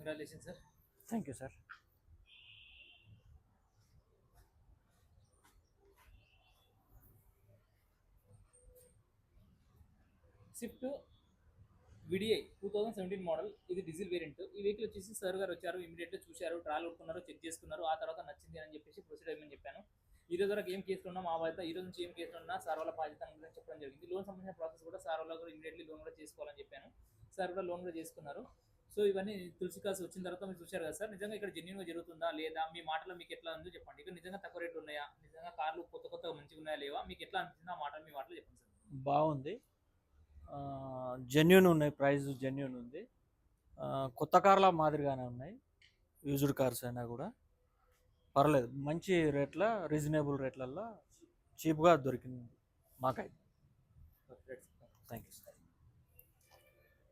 Congratulation sir. Thank you sir. Swift VDI 2017 model, ఇది diesel variant. ఈ vehicle వచ్చేసి sir గారు వచ్చారు, ఇమీడియట్గా చూశారు, ట్రాల్ కొట్టుకున్నారు, చెక్ చేసుకున్నారు, ఆ తర్వాత నచ్చింది అని చెప్పేసి ప్రొసీడ్ అయ్యమని చెప్పాను. ఈ రోజు వరకు ఏం కేసులు ఉన్నా మా బాధ్యత, ఈ రోజు నుంచి ఏం కేసులు ఉన్నా సార్ వాళ్ళ బాధ్యత అని చెప్పడం జరిగింది. లోన్ సంబంధించిన ప్రాసెస్ కూడా సార్ వాళ్ళ కూడా ఇమీడియట్లీ లోన్ కూడా చేసుకోవాలని చెప్పాను. సార్ కూడా లోన్ కూడా చేసుకున్నారు. సో ఇవన్నీ తులసి కాసు వచ్చిన తర్వాత మీరు చూశారు కదా సార్, నిజంగా ఇక్కడ జెన్యున్గా జరుగుతుందా లేదా, మీ మాటలో మీకు ఎట్లా ఉందో చెప్పండి. ఇక్కడ నిజంగా తక్కువ రేట్లు ఉన్నాయా, నిజంగా కార్లు కొత్త కొత్తగా మంచిగా ఉన్నాయా లేవా, మీకు ఎట్లా అనిపించింది ఆ మాటలు మీ మాటలు చెప్పండి సార్. బాగుంది, జెన్యున్ ఉన్నాయి, ప్రైస్ జెన్యున్ ఉంది. కొత్త కార్ల మాదిరిగానే ఉన్నాయి, యూజ్డ్ కార్స్ అయినా కూడా పర్లేదు, మంచి రేట్ల, రీజనబుల్ రేట్లలో చీప్గా దొరికింది మాకైతే. Thank you sir.